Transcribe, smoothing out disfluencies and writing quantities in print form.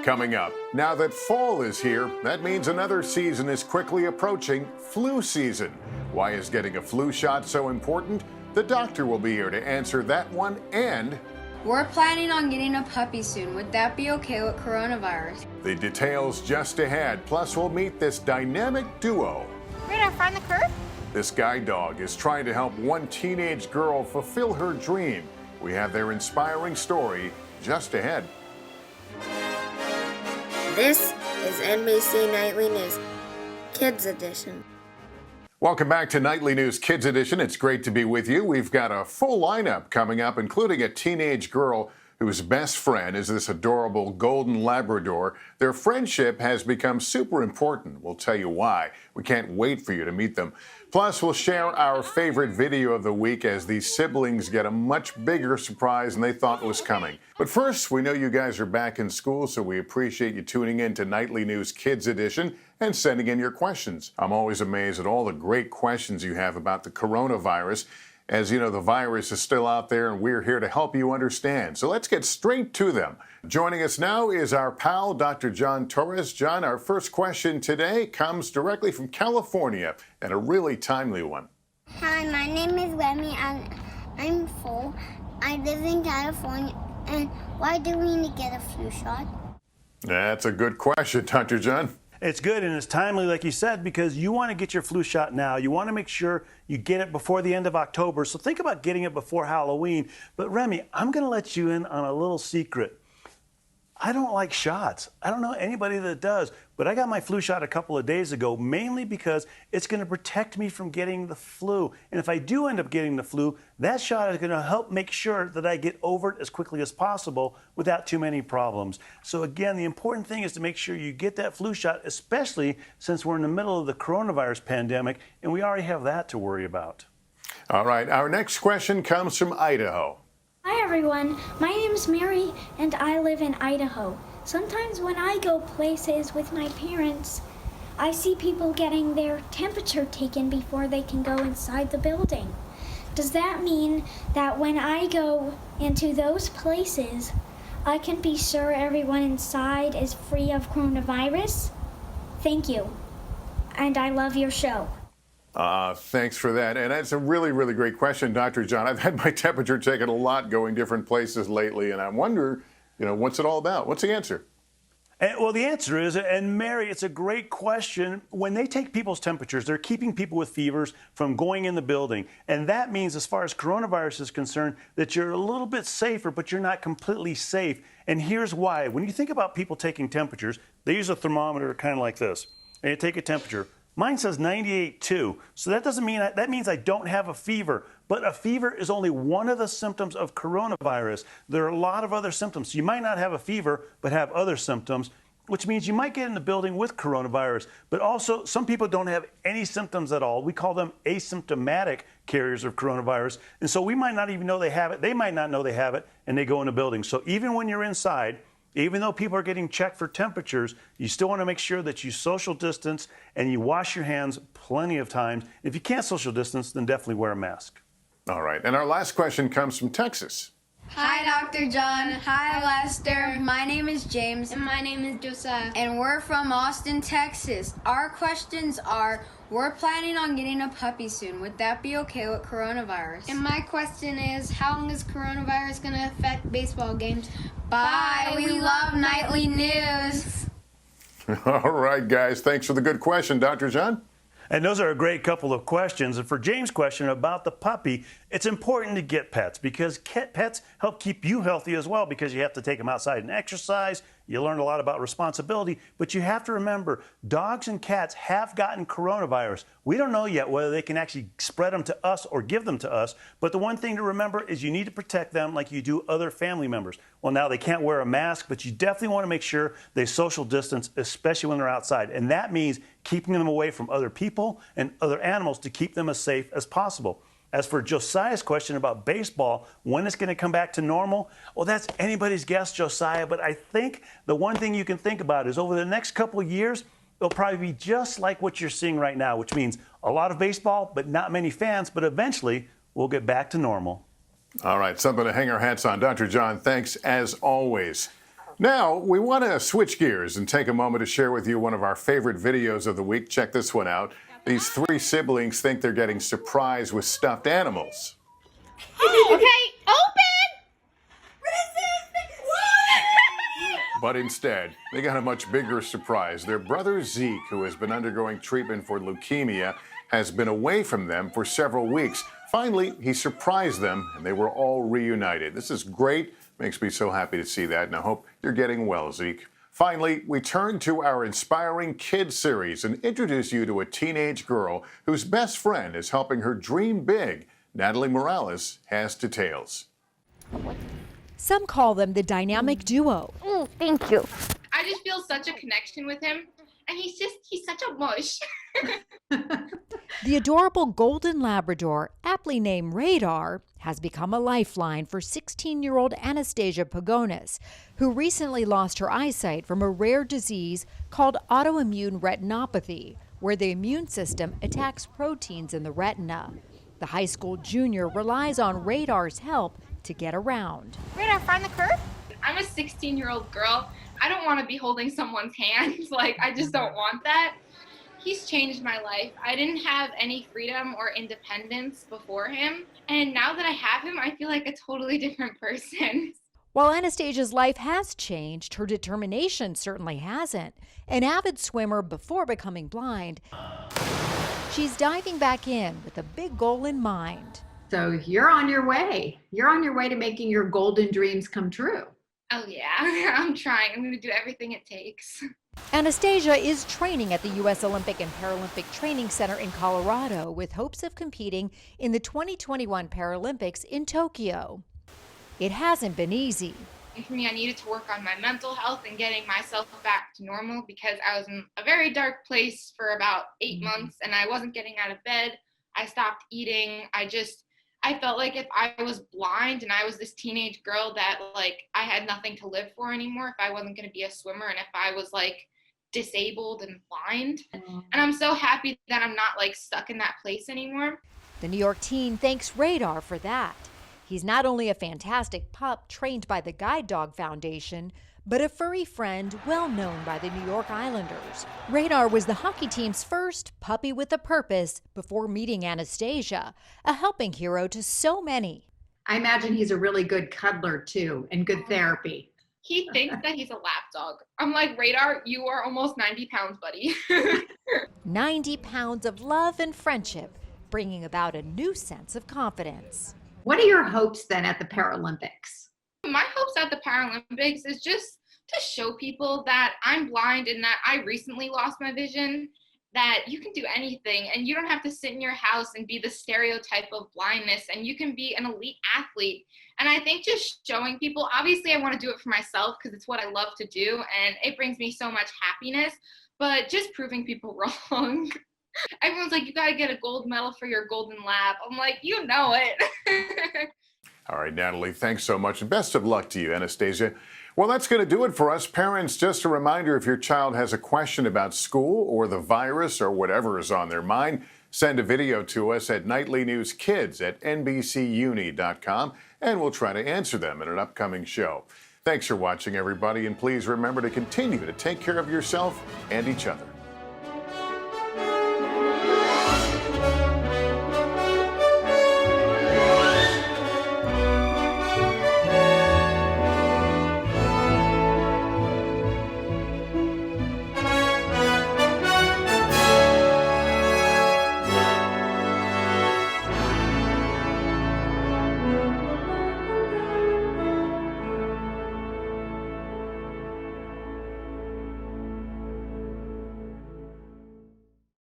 Coming up, now that fall is here, that means another season is quickly approaching, flu season. Why is getting a flu shot so important? The doctor will be here to answer that one, and we're planning on getting a puppy soon. Would that be okay with coronavirus? the details just ahead. Plus, we'll meet this dynamic duo. Right in front of the curve? This guide dog is trying to help one teenage girl fulfill her dream. We have their inspiring story just ahead. This is NBC Nightly News, Kids Edition. Welcome back to Nightly News Kids Edition. It's great to be with you. We've got a full lineup coming up, including a teenage girl whose best friend is this adorable golden Labrador. Their friendship has become super important. We'll tell you why. We can't wait for you to meet them. Plus, we'll share our favorite video of the week as these siblings get a much bigger surprise than they thought was coming. But first, we know you guys are back in school, so we appreciate you tuning in to Nightly News Kids Edition and sending in your questions. I'm always amazed at all the great questions you have about the coronavirus. As you know, the virus is still out there, and we're here to help you understand. So let's get straight to them. Joining us now is our pal, Dr. John Torres. John, our first question today comes directly from California, and a really timely one. Hi, my name is Remy, and I'm 4. I live in California, and why do we need to get a flu shot? That's a good question, Dr. John. It's good and it's timely, like you said, because you want to get your flu shot now. You want to make sure you get it before the end of October. So think about getting it before Halloween. But Remy, I'm going to let you in on a little secret. I don't like shots. I don't know anybody that does, but I got my flu shot a couple of days ago, mainly because it's going to protect me from getting the flu. And if I do end up getting the flu, that shot is going to help make sure that I get over it as quickly as possible without too many problems. So again, the important thing is to make sure you get that flu shot, especially since we're in the middle of the coronavirus pandemic and we already have that to worry about. All right, our next question comes from Idaho. Hi everyone, my name is Mary and I live in Idaho. Sometimes when I go places with my parents, I see people getting their temperature taken before they can go inside the building. Does that mean that when I go into those places, I can be sure everyone inside is free of coronavirus? Thank you, and I love your show. Thanks for that. And that's a really, really great question, Dr. John. I've had my temperature taken a lot going different places lately, and I wonder, what's it all about? What's the answer? Well, the answer is, and Mary, it's a great question. When they take people's temperatures, they're keeping people with fevers from going in the building. And that means, as far as coronavirus is concerned, that you're a little bit safer, but you're not completely safe. And here's why. When you think about people taking temperatures, they use a thermometer kind of like this. And you take a temperature. Mine says 98.2, so that doesn't mean that means I don't have a fever. But a fever is only one of the symptoms of coronavirus. There are a lot of other symptoms. So you might not have a fever, but have other symptoms, which means you might get in the building with coronavirus. But also, some people don't have any symptoms at all. We call them asymptomatic carriers of coronavirus. And so we might not even know they have it. They might not know they have it, and they go in the building. So even when you're inside, even though people are getting checked for temperatures, you still want to make sure that you social distance and you wash your hands plenty of times. If you can't social distance, then definitely wear a mask. All right. And our last question comes from Texas. Hi, Dr. John. Hi, Lester. My name is James. And my name is Josiah. And we're from Austin, Texas. Our questions are, we're planning on getting a puppy soon. Would that be okay with coronavirus? And my question is, how long is coronavirus going to affect baseball games? Bye. We love Nightly News. All right, guys. Thanks for the good question, Dr. John. And those are a great couple of questions. And for James' question about the puppy, it's important to get pets because pets help keep you healthy as well, because you have to take them outside and exercise. You learn a lot about responsibility, but you have to remember, dogs and cats have gotten coronavirus. We don't know yet whether they can actually spread them to us or give them to us, but the one thing to remember is you need to protect them like you do other family members. Well, now they can't wear a mask, but you definitely want to make sure they social distance, especially when they're outside. And that means keeping them away from other people and other animals to keep them as safe as possible. As for Josiah's question about baseball, when it's going to come back to normal, well, that's anybody's guess, Josiah. But I think the one thing you can think about is over the next couple of years, it'll probably be just like what you're seeing right now, which means a lot of baseball, but not many fans. But eventually, we'll get back to normal. All right, something to hang our hats on. Dr. John, thanks as always. Now, we want to switch gears and take a moment to share with you one of our favorite videos of the week. Check this one out. These three siblings think they're getting surprised with stuffed animals. Okay, open! But instead, they got a much bigger surprise. Their brother Zeke, who has been undergoing treatment for leukemia, has been away from them for several weeks. Finally, he surprised them, and they were all reunited. This is great. Makes me so happy to see that, and I hope you're getting well, Zeke. Finally, we turn to our Inspiring Kids series and introduce you to a teenage girl whose best friend is helping her dream big. Natalie Morales has details. Some call them the dynamic duo. Thank you. I just feel such a connection with him, and he's such a mush. The adorable golden Labrador, aptly named Radar, has become a lifeline for 16-year-old Anastasia Pagonis, who recently lost her eyesight from a rare disease called autoimmune retinopathy, where the immune system attacks proteins in the retina. The high school junior relies on Radar's help to get around. Radar, find the curve. I'm a 16-year-old girl. I don't want to be holding someone's hands. I just don't want that. He's changed my life. I didn't have any freedom or independence before him. And now that I have him, I feel like a totally different person. While Anastasia's life has changed, her determination certainly hasn't. An avid swimmer before becoming blind, she's diving back in with a big goal in mind. So you're on your way. You're on your way to making your golden dreams come true. Oh yeah, I'm trying. I'm going to do everything it takes. Anastasia is training at the U.S. Olympic and Paralympic Training Center in Colorado with hopes of competing in the 2021 Paralympics in Tokyo. It hasn't been easy. And for me, I needed to work on my mental health and getting myself back to normal because I was in a very dark place for about 8 months and I wasn't getting out of bed. I stopped eating. I felt like if I was blind and I was this teenage girl that I had nothing to live for anymore if I wasn't going to be a swimmer and if I was disabled and blind. And I'm so happy that I'm not stuck in that place anymore. The New York teen thanks Radar for that. He's not only a fantastic pup trained by the Guide Dog Foundation, but a furry friend well known by the New York Islanders. Radar was the hockey team's first puppy with a purpose before meeting Anastasia, a helping hero to so many. I imagine he's a really good cuddler too and good therapy. He thinks that he's a lap dog. I'm like, Radar, you are almost 90 pounds, buddy. 90 pounds of love and friendship, bringing about a new sense of confidence. What are your hopes then at the Paralympics? My hopes at the Paralympics is just to show people that I'm blind and that I recently lost my vision, that you can do anything and you don't have to sit in your house and be the stereotype of blindness and you can be an elite athlete. And I think just showing people, obviously I want to do it for myself because it's what I love to do and it brings me so much happiness, but just proving people wrong. Everyone's like, you got to get a gold medal for your golden lab. I'm like, you know it. All right, Natalie, thanks so much, and best of luck to you, Anastasia. Well, that's going to do it for us. Parents, just a reminder, if your child has a question about school or the virus or whatever is on their mind, send a video to us at nightlynewskids@nbcuni.com, and we'll try to answer them in an upcoming show. Thanks for watching, everybody, and please remember to continue to take care of yourself and each other.